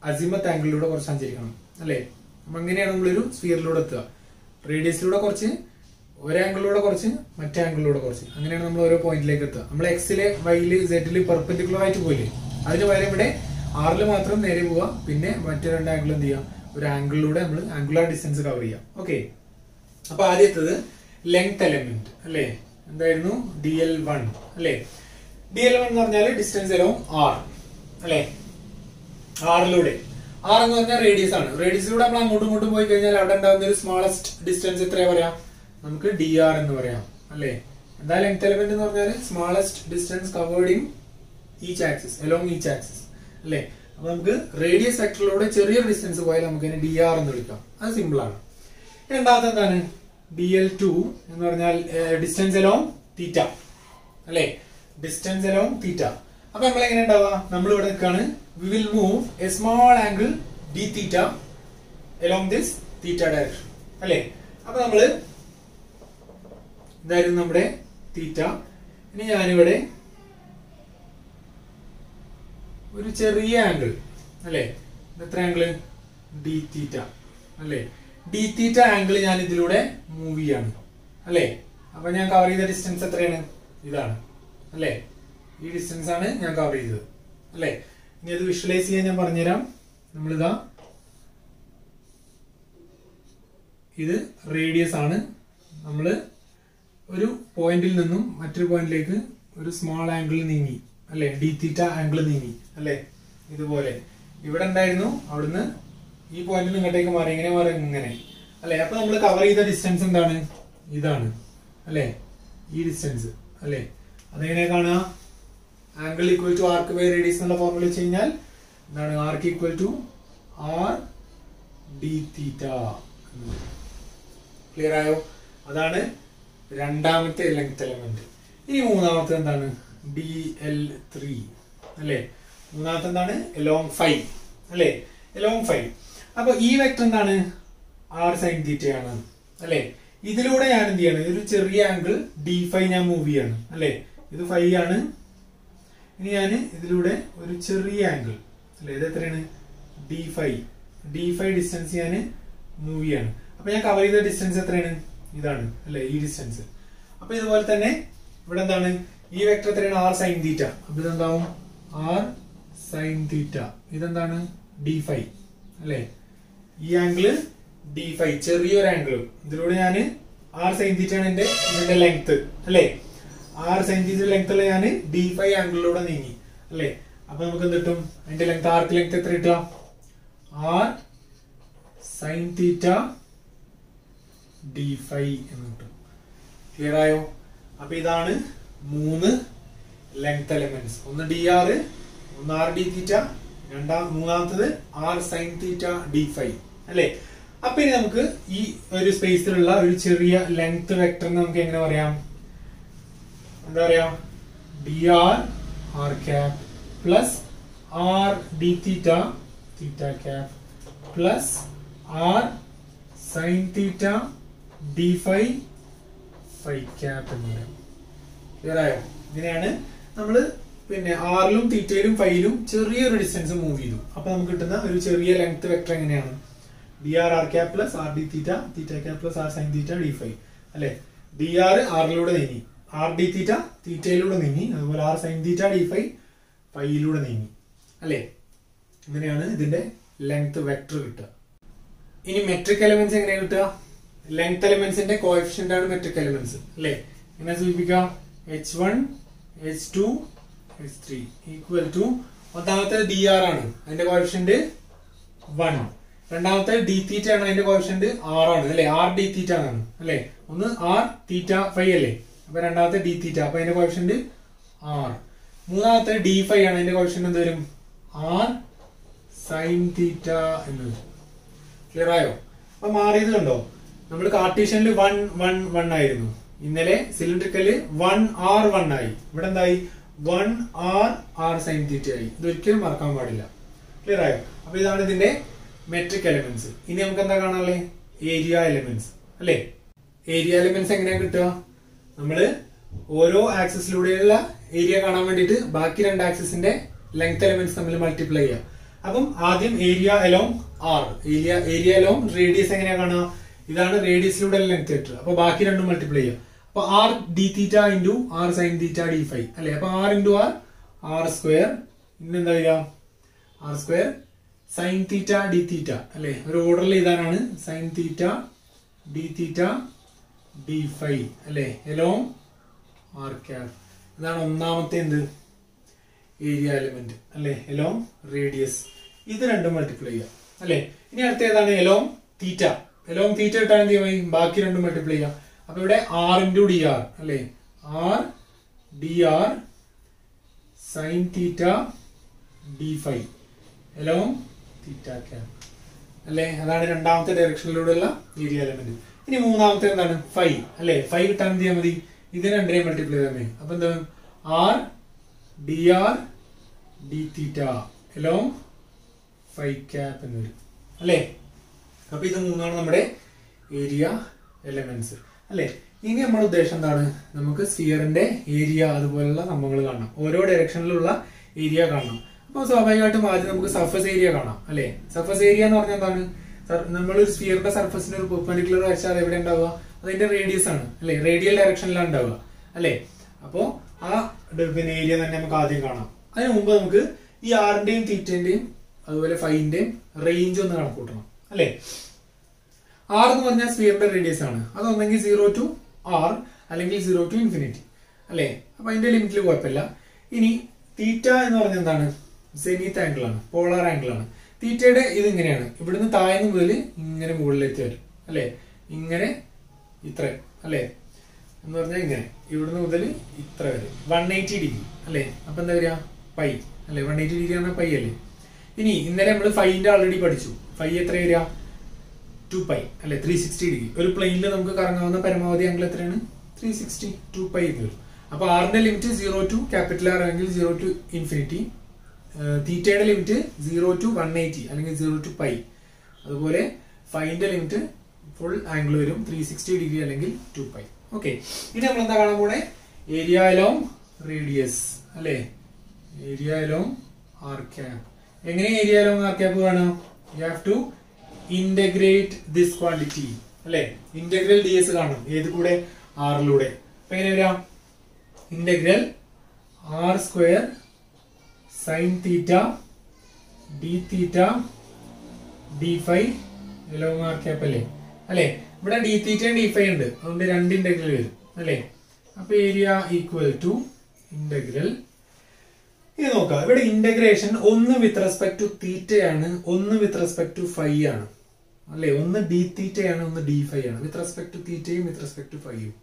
അസിമത്ത് ആംഗിളിലൂടെ കുറച്ച് സഞ്ചരിക്കണം അല്ലെ? അപ്പൊ അങ്ങനെയാണ് നമ്മളൊരു സ്ഫിയറിലൂടെ എത്തുക. റേഡിയസിലൂടെ കുറച്ച്, ഒരാംഗിളിലൂടെ കുറച്ച്, മറ്റേ ആംഗിളിലൂടെ കുറച്ച്, അങ്ങനെയാണ് നമ്മൾ ഓരോ പോയിന്റിലേക്ക് എത്തുക. നമ്മൾ എക്സിലെ വൈയില് സെഡില് പെർപെൻഡിക്കുലർ ആയിട്ട് പോയില്ലേ? അതിന് പകരം ഇവിടെ ആറിൽ മാത്രം നേരെ പോവുക, പിന്നെ മറ്റു 2 ആംഗിൾ എന്ത് ചെയ്യാം? ഒരു ആംഗിളിലൂടെ നമ്മൾ ആംഗുലാർ ഡിസ്റ്റൻസ് കവർ ചെയ്യാം. ഓക്കെ, അപ്പൊ ആദ്യത്തത് ലെങ്ത് എലമെന്റ് അല്ലെ? എന്തായിരുന്നു? DL1 അല്ലെ? DL1 എന്ന് പറഞ്ഞാൽ ഡിസ്റ്റൻസ് അലോങ് ആർ അല്ലെ? ആറിലൂടെ. ആർ എന്ന് പറഞ്ഞാൽ റേഡിയസ് ആണ്. റേഡിയസിലൂടെ നമ്മൾ അങ്ങോട്ടും ഇങ്ങോട്ടും പോയി കഴിഞ്ഞാൽ അവിടെ ഉണ്ടാകുന്ന ഒരു സ്മോളസ്റ്റ് ഡിസ്റ്റൻസ് എത്രയാ പറയാം? നമുക്ക് DR എന്ന് പറയാം അല്ലെ? എന്താ ലെങ്ത് എലമെന്റ് എന്ന് പറഞ്ഞാൽ? Smallest distance covered in each axis, along each axis അല്ലെ? അപ്പൊ നമുക്ക് റേഡിയസ് വെക്ടറിലൂടെ ചെറിയൊരു ഡിസ്റ്റൻസ് പോയാൽ നമുക്ക് DR എന്ന് വിളിക്കാം. അത് സിമ്പിൾ ആണ്. രണ്ടാമത്തെ എന്താണ്? DL2 എന്ന് പറഞ്ഞാൽ ഡിസ്റ്റൻസ് അലോങ് തീറ്റ അല്ലെ? Distance along theta. അപ്പൊ നമ്മൾ എങ്ങനെ ഉണ്ടാവുക? നമ്മൾ ഇവിടെ നിൽക്കാണ്. We will move a small angle d theta along this theta direction അല്ലെ? അപ്പൊ നമ്മള് ഇതായിരുന്നു നമ്മുടെ തീറ്റ. ഇനി ഞാനിവിടെ ഒരു ചെറിയ ആംഗിൾ അല്ലെ? എത്ര ആംഗിള്? d തീറ്റ അല്ലെ? d തീറ്റ ആംഗിൾ ഞാൻ ഇതിലൂടെ മൂവ് ചെയ്യാണ് അല്ലെ? അപ്പൊ ഞാൻ കവർ ചെയ്ത ഡിസ്റ്റൻസ് എത്രയാണ്? ഇതാണ് അല്ലെ? ഈ ഡിസ്റ്റൻസ് ആണ് ഞാൻ കവർ ചെയ്തത് അല്ലെ? ഇനി അത് വിഷ്വലൈസ് ചെയ്യാൻ ഞാൻ പറഞ്ഞുതരാം. നമ്മളിതാ ഇത് റേഡിയസ് ആണ്. നമ്മള് ഒരു പോയിന്റിൽ നിന്നും മറ്റൊരു പോയിന്റിലേക്ക് ഒരു സ്മോൾ ആംഗിൾ നീങ്ങി അല്ലെ? d തീറ്റ ആംഗിൾ നീങ്ങി അല്ലെ? ഇതുപോലെ ഇവിടെ ഉണ്ടായിരുന്നു, അവിടുന്ന് ഈ പോയിന്റിൽ ഇങ്ങോട്ടേക്ക് മാറി. എങ്ങനെ മാറി? ഇങ്ങനെ അല്ലെ? അപ്പൊ നമ്മൾ കവർ ചെയ്ത ഡിസ്റ്റൻസ് എന്താണ്? ഇതാണ് അല്ലെ, ഈ ഡിസ്റ്റൻസ് അല്ലെ. അതെങ്ങനെ കാണുക? Angle equal to arc by radius എന്നുള്ള ഫോർമുല വെച്ച് കഴിഞ്ഞാൽ എന്താണ്? Arc equal to R D theta. Clear ആയോ? അതാണ് രണ്ടാമത്തെ ലെങ്ത് എലമെന്റ്. ഇനി മൂന്നാമത്തെ എന്താണ്? DL3 അല്ലെ. മൂന്നാമത്തെ എന്താണ്? എലോങ് 5 അല്ലെ, എലോങ് 5. അപ്പൊ ഈ വെക്ടർ എന്താണ്? ആർ സൈൻ തീറ്റ ആണ് അല്ലെ. ഇതിലൂടെ ഞാൻ എന്ത് ചെയ്യാണ്? ഒരു ചെറിയ ആംഗിൾ D5 ഞാൻ മൂവ് ചെയ്യാണ് അല്ലെ. ഇത് 5 ആണ്. ഇനി ഞാൻ ഇതിലൂടെ ഒരു ചെറിയ ആംഗിൾ അല്ലെ, ഇത് എത്രയാണ്? D5 ഡിസ്റ്റൻസ് ഞാൻ മൂവ് ചെയ്യാണ്. അപ്പൊ ഞാൻ കവർ ചെയ്ത ഡിസ്റ്റൻസ് എത്രയാണ്? ഇതാണ് അല്ലെ, ഈ ഡിസ്റ്റൻസ്. അപ്പൊ ഇതുപോലെ തന്നെ ഇവിടെ എന്താണ്? ഈ വെക്ടർ എത്രയാണ്? R sine theta. അപ്പൊ ഇതെന്താവും? ആർ സൈൻ തീറ്റ. ഇതെന്താണ്? D5 അല്ലെ. ഈ ആംഗിള് D5, ചെറിയൊരു ആംഗിൾ. ഇതിലൂടെ ഞാൻ ആർ സൈൻ തീറ്റ ആണ് ഇതിന്റെ ലെങ്ത് അല്ലെ. ആർ സൈൻ തീറ്റ ലെങ്ത് ഉള്ള ഞാൻ D5 ആംഗിളിലൂടെ നീങ്ങി അല്ലെ. അപ്പൊ നമുക്ക് എന്ത് കിട്ടും? അതിന്റെ ലെങ്ത്, ആർക്ക് ലെങ്ത് എത്ര കിട്ടുക? ആർ സൈൻ തീറ്റ D5 എന്ന് കിട്ടും. ക്ലിയർ ആയോ? അപ്പൊ ഇതാണ് 3 ലെങ്ത് എലമെന്റ്സ്. ഒന്ന് DR, ഒന്ന് ആർ ഡി തീറ്റ, മൂന്നാമത്തത് ആർ സൈൻ തീറ്റ D5 അല്ലെ. അപ്പൊ ഇനി നമുക്ക് ഈ ഒരു സ്പേസിലുള്ള ഒരു ചെറിയ ലെങ്ത് വെക്ടറിന് നമുക്ക് എങ്ങനെ പറയാം? എന്താ പറയാ? DR r cap plus R D theta theta cap plus R sine theta D5 phi cap എന്ന് പറയാം. ക്ലിയർ ആയോ? ഇങ്ങനെയാണ് നമ്മള് പിന്നെ ആറിലും തീറ്റയിലും ഫൈയിലും ചെറിയൊരു ഡിസ്റ്റൻസ് മൂവ് ചെയ്തു. അപ്പൊ നമുക്ക് കിട്ടുന്ന ഒരു ചെറിയ ലെങ്ത് വെക്ടർ എങ്ങനെയാണ്? DR r cap plus R D theta theta cap plus R sine theta D5 അല്ലെ. DR ആറിലൂടെ നീങ്ങി, ആർ ഡി തീറ്റ തീറ്റയിലൂടെ നീങ്ങി, അതുപോലെ ആർ സൈൻ തീറ്റ D5 ഫൈയിലൂടെ നീങ്ങി അല്ലെ. ഇങ്ങനെയാണ് ഇതിന്റെ ലെങ്ത് വെക്ടർ കിട്ടുക. ഇനി മെട്രിക് എലമെന്റ്സ് എങ്ങനെയാ കിട്ടുക? ലെങ്ത് എലമെന്റ്സിന്റെ കോഎഫിഷ്യന്റ് ആണ് മെട്രിക് എലമെന്റ്സ് അല്ലെ. എങ്ങനെ സൂചിപ്പിക്കാം? H1 H2 H3 equal to ഒന്നാമത്തെ DR ആണ്, അതിന്റെ കോഎഫിഷ്യന്റ് 1. രണ്ടാമത്തെ ഡി തീറ്റ ആണ്, അതിന്റെ കോഎഫിഷ്യന്റ് 6 ആണ് അല്ലെ. ആർ ഡി തീറ്റ ആണ് അല്ലെ. ഒന്ന് ആർ തീറ്റ ഫൈ അല്ലേ. അപ്പൊ രണ്ടാമത്തെ ഡി തീറ്റ, അപ്പൊ അതിന്റെ കോഎഫിഷ്യന്റ് 6. മൂന്നാമത്തെ D5 ആണ്, അതിന്റെ കോഎഫിഷ്യന്റ് എന്ത് വരും? ആർ സൈൻ തീറ്റ എന്ന് വരും. ക്ലിയർ ആയോ? അപ്പൊ മാറിയത് കണ്ടോ? നമ്മൾ കാർട്ടീഷ്യനിൽ 1 1 1 ആയിരുന്നു. ഇന്നലെ സിലിണ്ടറിക്കല് 1 r 1 ആയി. ഇവിടെ എന്തായി? 1 r r സൈൻ തീറ്റ ആയി. ഇതൊരിക്കലും മറക്കാൻ പാടില്ല. ക്ലിയർ ആയോ? അപ്പൊ ഇതാണ് ഇതിന്റെ മെട്രിക് എലമെന്റ്സ്. ഇനി നമുക്ക് എന്താ കാണാനുള്ളത്? ഏരിയ എലമെന്റ്സ് അല്ലെ. ഏരിയ എലമെന്റ്സ് എങ്ങനെയാ കിട്ടുക? നമ്മള് ഓരോ ആക്സിസിലൂടെയുള്ള ഏരിയ കാണാൻ വേണ്ടിയിട്ട് ബാക്കി 2 ആക്സിസിന്റെ ലെങ്ത് എലമെന്റ്സ് തമ്മിൽ മൾട്ടിപ്ലൈ ചെയ്യാം. അപ്പം ആദ്യം area along R, area along radius എങ്ങനെയാ കാണുക? ഇതാണ് റേഡിയസിലൂടെ ലെങ്ത് വെക്ടർ. അപ്പൊ ബാക്കി രണ്ടും മൾട്ടിപ്ലൈ ചെയ്യാം. അപ്പൊ R D theta into R sine theta D5 അല്ലെ. അപ്പൊ R into R R square, ഇന്നെന്താ വരിക? R square sine theta D theta അല്ലെ. ഒരു ഓർഡറിൽ എഴുതാനാണ്. സൈൻ തീറ്റ ഡി തീറ്റ D5 അല്ലെ, എലോങ് ആർ ക്യാപ്. ഇതാണ് ഒന്നാമത്തെ എന്ത്? ഏരിയ എലമെന്റ് അല്ലെ, എലോങ് റേഡിയസ്. ഇത് രണ്ടും മൾട്ടിപ്ലൈ ചെയ്യാം അല്ലെ. ഇനി അടുത്ത ഏതാണ്? എലോങ് തീറ്റ. എലോങ് തീറ്റ കിട്ടാൻ എന്ത് ചെയ്യും? ബാക്കി രണ്ടും മൾട്ടിപ്ലൈ ചെയ്യാം. അപ്പൊ ഇവിടെ ആർ ഇൻറ്റു DR അല്ലെ. R DR sine theta D5 along theta cap അല്ലെ. അതാണ് രണ്ടാമത്തെ ഡയറക്ഷനിലൂടെയുള്ള ഏരിയ എലമെന്റ്. ഇനി മൂന്നാമത്തെ എന്താണ്? ഫൈ അല്ലെ. ഫൈ കിട്ടാൻ എന്ത് ചെയ്യാൻ മതി? ഇത് രണ്ടിനെയും മൾട്ടിപ്ലൈ ചെയ്യാൻ മതി. അപ്പൊ എന്താണ്? ആർ DR ഡി തീറ്റ എലോങ് ഫൈ ക്യാപ് എന്ന് വരും അല്ലെ. അപ്പൊ ഇത് മൂന്നാണ് നമ്മുടെ ഏരിയ എലമെന്റ്സ് അല്ലെ. ഇനി നമ്മുടെ ഉദ്ദേശം എന്താണ്? നമുക്ക് സ്ഫിയറിന്റെ ഏരിയ അതുപോലുള്ള സംഭവങ്ങൾ കാണണം. ഓരോ ഡയറക്ഷനിലുള്ള ഏരിയ കാണണം. അപ്പൊ സ്വാഭാവികമായിട്ടും ആദ്യം നമുക്ക് സർഫസ് ഏരിയ കാണാം അല്ലെ. സർഫസ് ഏരിയ എന്ന് പറഞ്ഞാൽ എന്താണ്? നമ്മളൊരു സ്ഫിയറിന്റെ സർഫസിന് ഒരു പെർപെൻഡിക്കുലർ വരച്ചാൽ എവിടെ ഉണ്ടാവുക? അതിന്റെ റേഡിയസ് ആണ് അല്ലെ. റേഡിയൽ ഡയറക്ഷനിലാണ് ഉണ്ടാവുക അല്ലെ. അപ്പോ ആ പിന്നെ ഏരിയ തന്നെ നമുക്ക് ആദ്യം കാണാം. അതിന് മുമ്പ് നമുക്ക് ഈ ആറിന്റെയും തീറ്റന്റെയും അതുപോലെ ഫൈന്റെയും റേഞ്ച് ഒന്ന് കണക്കൂട്ടണം അല്ലെ. ആർ എന്ന് പറഞ്ഞാൽ സ്ഫിയറിന്റെ റേഡിയസ് ആണ്. അതൊന്നെങ്കിൽ 0 to r അല്ലെങ്കിൽ 0 to ഇൻഫിനിറ്റി അല്ലെ. അപ്പൊ അതിന്റെ ലിമിറ്റിൽ കുഴപ്പമില്ല. ഇനി തീറ്റ എന്ന് പറഞ്ഞാൽ എന്താണ്? സെനീത്ത് ആംഗിൾ ആണ്, പോളാർ ആംഗിൾ ആണ്. തീറ്റയുടെ ഇത് ഇങ്ങനെയാണ്. ഇവിടുന്ന് താഴ്ന്നു മുതൽ ഇങ്ങനെ മുകളിലേക്ക് വരും അല്ലെ. ഇങ്ങനെ ഇത്രയും അല്ലെ. എന്ന് പറഞ്ഞാൽ ഇങ്ങനെ ഇവിടുന്ന് മുതൽ ഇത്ര വരെ 180 ഡിഗ്രി അല്ലേ. അപ്പൊ എന്താ വരിക പൈ അല്ലെ. 180 ഡിഗ്രി ആണ് പൈ അല്ലേ. ഇനി ഇന്നലെ നമ്മൾ ഫൈന്റെ ഓൾറെഡി പഠിച്ചു. ഫൈ എത്ര വരിക 2 പൈ അല്ലെ. 360 ഡിഗ്രി. ഒരു പ്ലെയിനിൽ നമുക്ക് കറങ്ങാവുന്ന പരമാവധി ആംഗിൾ എത്രയാണ് 360. 2 പൈ എന്ന് വരും. അപ്പൊ ആറിന്റെ ലിമിറ്റ് 0 ടു ക്യാപിറ്റൽ ആർ ആണെങ്കിൽ 0 ടു ഇൻഫിനിറ്റി. തീറ്റയുടെ ലിമിറ്റ് 0 ടു 180 അല്ലെങ്കിൽ 0 ടു പൈ. അതുപോലെ ഫൈന്റെ ലിമിറ്റ് ഫുൾ ആംഗിൾ വരും 360 ഡിഗ്രി അല്ലെങ്കിൽ 2 പൈ. ഓക്കെ, ഇനി നമ്മൾ എന്താ കാണാൻ പോണേ ഏരിയ അലോങ് റേഡിയസ് അല്ലെ. Area along R cap. എങ്ങനെ ഏരിയ അലോങ് ആർ ക്യാപ് കാണാം? You have to integrate this quantity അല്ലെ. ഇന്റഗ്രൽ ഡി എസ് കാണും ഏത് കൂടെ ആറിലൂടെ. അപ്പൊ എങ്ങനെ വരാം integral R square sine theta D theta D phi along R cap അല്ലേ. അല്ലെ ഇവിടെ ഡി തീറ്റ ഡി ഫൈ ഉണ്ട്, അതുകൊണ്ട് രണ്ട് ഇന്റഗ്രൽ വരും അല്ലെ. അപ്പൊ ഏരിയ ഈക്വൽ ടു ഇന്റഗ്രൽ. ഇത് നോക്കാം, ഇവിടെ ഇന്റഗ്രേഷൻ ഒന്ന് വിത്ത് റെസ്പെക്ട് ടു തീറ്റയാണ്, ഒന്ന് വിത്ത് റെസ്പെക്ട് ടു ഫൈ ആണ് അല്ലെ. ഒന്ന് ഡി തീറ്റയാണ്, ഒന്ന് ഡി ഫൈ ആണ്. വിത്ത് റെസ്പെക്ട് ടു തീറ്റയും വിത്ത് റെസ്പെക്ട് ടു ഫൈയും.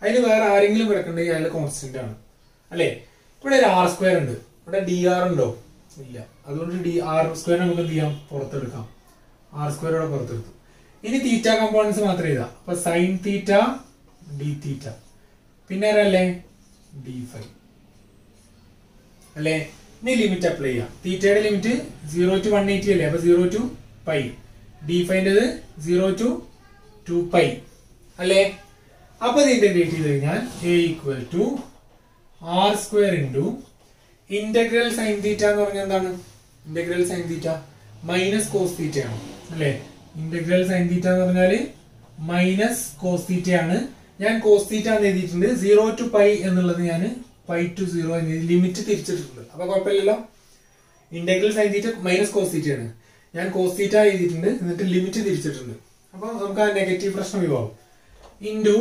അതിന് വേറെ ആരെങ്കിലും കിടക്കണ്ടെങ്കിൽ അയാൾ കോൺസ്റ്റന്റ് ആണ് അല്ലെ. ഇവിടെ ഒരു ആർ സ്ക്വയർ ഉണ്ട്, ഇവിടെ ഡി ആർ ഉണ്ടോ ഇല്ല. അതുകൊണ്ട് ഡി ആർ സ്ക്വയർ നമുക്ക് എന്ത് ചെയ്യാം പുറത്തെടുക്കാം. ആർ സ്ക്വയർ ഇവിടെ പുറത്തെടുത്തു. ഇനി തീറ്റ കമ്പോണൻസ് മാത്രം എഴുതാം. അപ്പൊ സൈൻ തീറ്റ ഡി തീറ്റ പിന്നെ ആരല്ലേ ഡി ഫൈ അല്ലെ. ഇനി ലിമിറ്റ് അപ്ലൈ ചെയ്യാം. തീറ്റയുടെ ലിമിറ്റ് 0 ടു 180 അല്ലേ. അപ്പൊ 0 ടു പൈ. ഡി ഫൈൻ്റെത് 0 ടു 2 പൈ അല്ലേ. അപ്പൊ ഇത് ഇന്റഗ്രേറ്റ് ചെയ്ത് കഴിഞ്ഞാൽ A equal to R square into integral sine theta എന്ന് പറഞ്ഞാൽ എന്താണ്? Integral sine theta minus cos theta ആണ് അല്ലെ. ഇന്റഗ്രൽ സൈൻ തീറ്റ എന്ന് പറഞ്ഞാല് മൈനസ് കോസ് തീറ്റ ആണ്. ഞാൻ കോസ് തീറ്റ എന്ന് എഴുതിയിട്ടുണ്ട്. 0 ടു പൈ എന്നുള്ളത് ഞാൻ പൈ ടു 0 എന്ന് ലിമിറ്റ് തിരിച്ചിട്ടുണ്ട്. അപ്പൊ കുഴപ്പമില്ലല്ലോ. Integral sine theta minus cos theta ആണ്. ഞാൻ കോസ് തീറ്റ എഴുതിയിട്ടുണ്ട്, എന്നിട്ട് ലിമിറ്റ് തിരിച്ചിട്ടുണ്ട്. അപ്പൊ നമുക്ക് ആ നെഗറ്റീവ് പ്രശ്നം ഒഴിവാകും. ഇൻറ്റു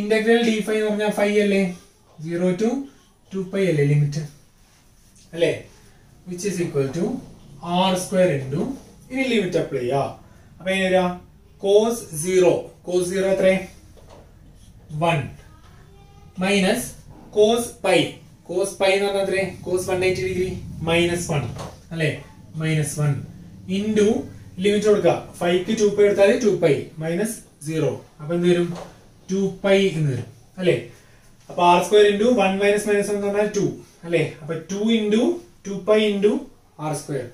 ഇന്റഗ്രൽ ഡി ഫൈ എന്ന് പറഞ്ഞാൽ ഫൈ അല്ലേ. 0 ടു 2 പൈ അല്ലേ ലിമിറ്റ് അല്ലേ. Which is equal to R square into ഇനി ലിമിറ്റ് അപ്ലൈ ചെയ്യാം. അപ്പൊ എങ്ങനെ വരാം കോസ് 0. കോസ് 0 എത്ര 1 minus cos pi. Cos pi എന്ന് പറഞ്ഞാൽ എത്ര കോസ് 180 ഡിഗ്രി മൈനസ് 1 അല്ലെ. മൈനസ് 1 ഇൻറ്റു ലിമിറ്റ് കൊടുക്കുക. 5ക്ക് 2 പൈ എടുത്താൽ 2 പൈ മൈനസ് 0. അപ്പൊ എന്ത് വരും 2 പൈ എന്ന് വരും അല്ലെ. അപ്പൊ R square into 1 minus minus എന്ന് പറഞ്ഞാൽ 2 അല്ലെ. അപ്പൊ 2 into 2 pi into R square.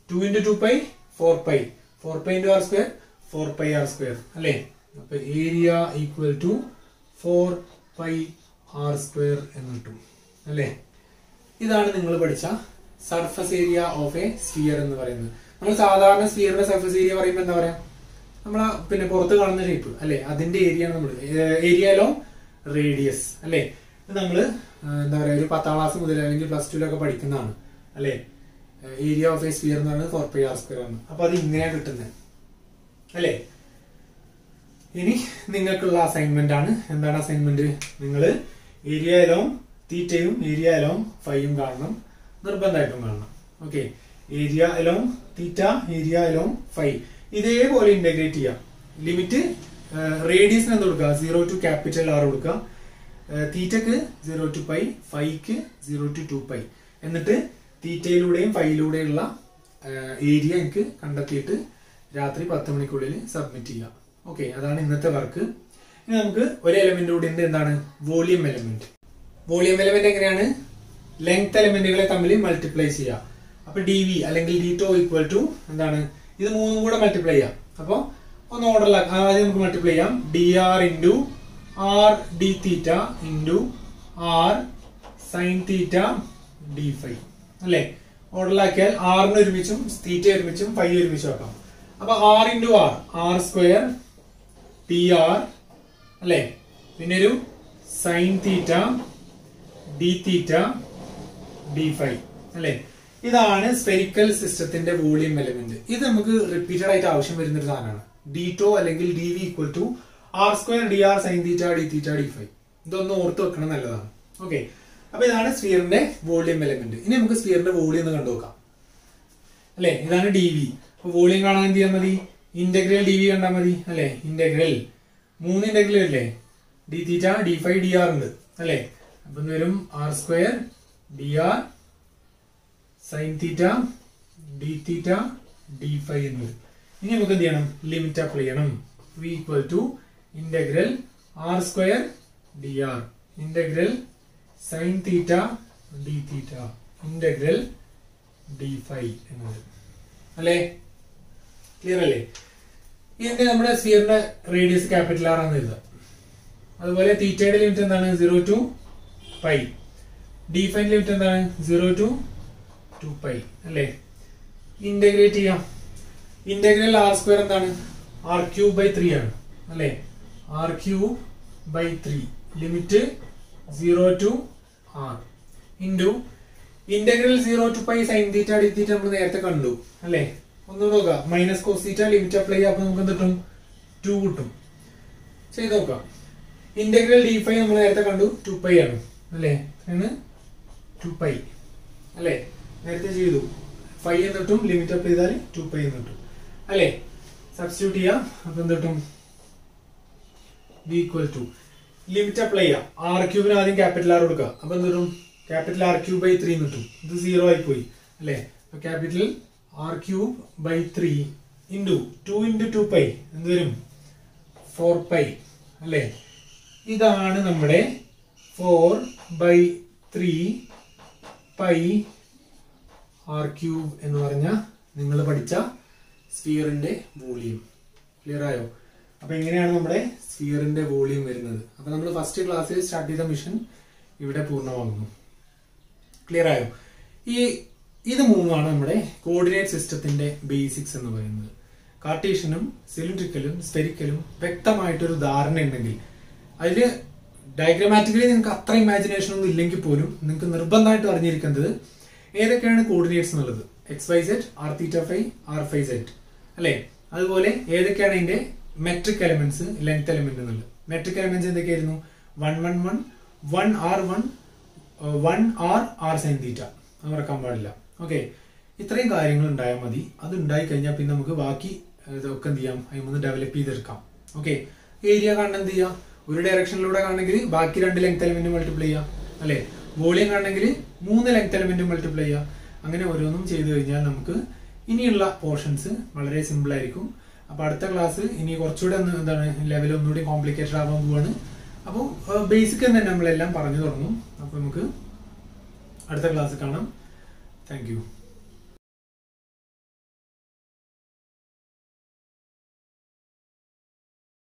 2 into 2 pi 4 pi. 4 pi into R square 4 pi R square അല്ലെ. അപ്പൊ area equal to 4 pi R square എന്ന് കിട്ടും അല്ലെ. ഇതാണ് നിങ്ങൾ പഠിച്ച surface area of a sphere എന്ന് പറയുന്നത്. നമ്മൾ സാധാരണ സ്ഫിയറിന്റെ സർഫസ് ഏരിയ പറയുമ്പോൾ എന്താ പറയാ നമ്മളെ പിന്നെ പുറത്ത് കാണുന്ന ഷേപ്പ് അല്ലെ, അതിന്റെ ഏരിയ ആണ് നമ്മൾ ഏരിയയിലോ റേഡിയസ് അല്ലെ. ഇത് നമ്മള് എന്താ പറയാ ഒരു 10ാം ക്ലാസ് മുതൽ അല്ലെങ്കിൽ +2 പഠിക്കുന്നതാണ് അല്ലെ. ഏരിയ ഓഫ് എ സ്ഫിയർ എന്ന് പറയുന്നത് 4 പൈ ആർ സ്ക്വയർ ആണ്. അപ്പൊ അത് ഇങ്ങനെയാണ് കിട്ടുന്നത് അല്ലെ. ഇനി നിങ്ങൾക്കുള്ള അസൈൻമെന്റ് ആണ്. എന്താണ് അസൈൻമെന്റ്? നിങ്ങൾ ഏരിയ അലോങ് തീറ്റയും ഏരിയ അലോങ് ഫൈയും കാണണം, നിർബന്ധമായിട്ടും കാണണം. ഓക്കെ, ഏരിയ അലോങ് തീറ്റ, ഏരിയ അലോങ് ഫൈ ഇതേപോലെ ഇന്റഗ്രേറ്റ് ചെയ്യാം. ലിമിറ്റ് റേഡിയസിന് എന്ത് കൊടുക്കുക 0 ടു ക്യാപിറ്റൽ ആർ കൊടുക്കുക. തീറ്റക്ക് 0 ടു പൈ, ഫൈക്ക് 0 ടു 2 പൈ. എന്നിട്ട് തീറ്റയിലൂടെയും ഫൈയിലൂടെയുള്ള ഏരിയ എനിക്ക് കണ്ടെത്തിയിട്ട് രാത്രി 10 മണിക്കുള്ളിൽ സബ്മിറ്റ് ചെയ്യാം. ഓക്കെ, അതാണ് ഇന്നത്തെ വർക്ക്. ഇനി നമുക്ക് ഒരു എലമെന്റ് കൂടി ഉണ്ട്. എന്താണ്? Volume element. വോളിയം എലമെന്റ് എങ്ങനെയാണ്? ലെങ്ത് എലമെന്റുകളെ തമ്മിൽ മൾട്ടിപ്ലൈ ചെയ്യാം. അപ്പൊ ഡി വി അല്ലെങ്കിൽ ഡി ടോ ഈക്വൽ ടു എന്താണ്? ഇത് മൂന്നും കൂടെ മൾട്ടിപ്ലൈ ചെയ്യാം. അപ്പൊ ഒന്ന് ഓർഡറിലാക്കാം. ആദ്യം നമുക്ക് മൾട്ടിപ്ലൈ ചെയ്യാം. D R into R D theta into R sine theta D phi അല്ലെ. ഓർഡറിലാക്കിയാൽ ആറിന് ഒരുമിച്ചും തീറ്റ ഒരുമിച്ചും ഫൈ ഒരുമിച്ചും ആക്കാം. അപ്പൊ R into R, R square D R അല്ലെ. പിന്നെ ഒരു sine theta D theta D phi അല്ലെ. ഇതാണ് സ്ഫെറിക്കൽ സിസ്റ്റത്തിന്റെ വോളിയം എലമെന്റ്. ഇത് നമുക്ക് റിപ്പീറ്റഡ് ആയിട്ട് ആവശ്യം വരുന്ന ഒരു സാധനമാണ്. ഡി ടോ അല്ലെങ്കിൽ D V equal to R square D R sine theta D theta D phi. ഇതൊന്ന് ഓർത്ത് വെക്കണം, നല്ലതാണ്. ഓക്കെ, അപ്പൊ ഇതാണ് സ്ഫിയറിന്റെ വോളിയം എലമെന്റ്. ഇനി നമുക്ക് സ്ഫിയറിന്റെ വോളിയം ഒന്ന് കണ്ടുനോക്കാം അല്ലെ. ഇതാണ് ഡി വി. അപ്പൊ വോളിയം കാണാൻ എന്ത് ചെയ്യാൻ മതി? ഇന്റഗ്രൽ ഡി വി കണ്ടാൽ മതി അല്ലെ. ഇന്റഗ്രൽ 3 ഇന്റഗ്രൽ അല്ലേ? D theta D phi D R ഉണ്ട് അല്ലെ. അപ്പൊ വരും R square D R sine theta D theta D phi എന്ന് വരും. ഇനി നമുക്ക് എന്ത് ചെയ്യണം? ലിമിറ്റ് അപ്ലൈ ചെയ്യണം. V equal to integral R square D R integral sine theta D theta integral D phi എന്ന് വരും അല്ലേ. ക്ലിയർ അല്ലേ? ഇതിന്റെ നമ്മുടെ സ്ഫിയറിന്റെ റേഡിയസ് ക്യാപിറ്റൽ ആർ ആണ് എഴുതുക. അതുപോലെ തീറ്റയുടെ ലിമിറ്റ് എന്താണ്? 0 to pi. D phi limit എന്താണ്? 0 to 2 പൈ അല്ലേ. ഇന്റഗ്രേറ്റ് ചെയ്യാം. ഇന്റഗ്രൽ ആർ സ്ക്വയർ എന്താണ്? ആർ ക്യൂബ് ബൈ 3 ആണ് അല്ലേ. R cube by 3 limit 0 to r into integral 0 to pi sine theta D theta നമ്മൾ നേരത്തെ കണ്ടു അല്ലേ. ഒന്നുകൂടെ നോക്കാം. Minus cos theta limit apply ചെയ്യാം. അപ്പൊ നമുക്ക് എന്ത് കിട്ടും? 2 കിട്ടും. ചെയ്ത് നോക്കാം. ഇന്റഗ്രൽ ഡി ഫൈ നമ്മൾ നേരത്തെ കണ്ടു 2 പൈ ആണ് അല്ലേ. 2 പൈ അല്ലേ. നേരത്തെ ചെയ്തു. ഫൈ എന്ന് കിട്ടും. ലിമിറ്റ് അപ്ലൈ ചെയ്താൽ 2 പൈ എന്ന് കിട്ടും അല്ലേ. സബ്സ്റ്റിറ്റ്യൂട്ട് ചെയ്യാം. അപ്പൊ എന്ത് കിട്ടും? V equal to limit apply ചെയ്യാം. ആർ ക്യൂബിന് ആദ്യം ക്യാപിറ്റൽ ആർ കൊടുക്കുക. അപ്പൊ എന്ത് കിട്ടും? ക്യാപിറ്റൽ ആർ ക്യൂബ് ബൈ 3 കിട്ടും. ഇത് 0 ആയി പോയി അല്ലേ. Capital R cube by 3 into 2 into 2 pi എന്ത് വരും? 4 പൈ അല്ലേ. ഇതാണ് നമ്മുടെ 4/3 പൈ ആർ ക്യൂബ് എന്ന് പറഞ്ഞ നിങ്ങൾ പഠിച്ച സ്ഫിയറിന്റെ വോളിയം. ക്ലിയർ ആയോ? അപ്പൊ എങ്ങനെയാണ് നമ്മുടെ സ്ഫിയറിന്റെ വോളിയം വരുന്നത്? അപ്പൊ നമ്മൾ ഫസ്റ്റ് ക്ലാസ്സിൽ സ്റ്റാർട്ട് ചെയ്ത മിഷൻ ഇവിടെ പൂർണ്ണമാകുന്നു. ക്ലിയർ ആയോ? ഇത് മൂന്നാണ് നമ്മുടെ കോർഡിനേറ്റ് സിസ്റ്റത്തിന്റെ ബേസിക്സ് എന്ന് പറയുന്നത്. കാർട്ടീഷ്യനും സിലിണ്ട്രിക്കലും സ്ഫെറിക്കലും വ്യക്തമായിട്ടൊരു ധാരണ ഉണ്ടെങ്കിൽ, അതില് ഡയഗ്രമാറ്റിക്കലി നിങ്ങൾക്ക് അത്ര ഇമാജിനേഷൻ ഒന്നും ഇല്ലെങ്കിൽ പോലും നിങ്ങൾക്ക് നിർബന്ധമായിട്ട് അറിഞ്ഞിരിക്കുന്നത് ഏതൊക്കെയാണ് കോർഡിനേറ്റ്സ് എന്നുള്ളത്. XYZ, R∠θ, R∠φ അല്ലെ. അതുപോലെ ഏതൊക്കെയാണ് അതിന്റെ മെട്രിക് എലമെന്റ്സ്, ലെങ്ത് എലമെന്റ് എന്നുള്ളത്. മെട്രിക് എലമെന്റ്സ് എന്തൊക്കെയായിരുന്നു? 1 1 1 1 R 1 1 R sin തീറ്റ. അത് മറക്കാൻ പാടില്ല. ഓക്കെ, ഇത്രയും കാര്യങ്ങൾ ഉണ്ടായാൽ മതി. അത് ഉണ്ടായി കഴിഞ്ഞാൽ പിന്നെ നമുക്ക് ബാക്കി ഇതൊക്കെ എന്ത് ചെയ്യാം? അതിൽ ഡെവലപ്പ് ചെയ്തെടുക്കാം. ഓക്കെ, ഏരിയ കാണണം എന്ത് ചെയ്യാം? ഒരു ഡയറക്ഷനിലൂടെ കാണണമെങ്കിൽ ബാക്കി 2 ലെങ്ത് എലമെന്റ് മൾട്ടിപ്ലൈ ചെയ്യാം അല്ലെ. വോളിയം കാണണമെങ്കിൽ 3 ലെങ്ത് എലമെന്റ് മൾട്ടിപ്ലൈ ചെയ്യാം. അങ്ങനെ ഓരോന്നും ചെയ്തു കഴിഞ്ഞാൽ നമുക്ക് ഇനിയുള്ള പോർഷൻസ് വളരെ സിമ്പിൾ ആയിരിക്കും. അപ്പൊ അടുത്ത ക്ലാസ് ഇനി കുറച്ചുകൂടെ എന്താണ് ലെവൽ ഒന്നുകൂടി കോംപ്ലിക്കേറ്റഡ് ആവാൻ പോവാണ്. അപ്പോൾ ബേസിക് തന്നെ നമ്മളെല്ലാം പറഞ്ഞു തുടങ്ങും. അപ്പൊ നമുക്ക് അടുത്ത ക്ലാസ് കാണാം. Thank you.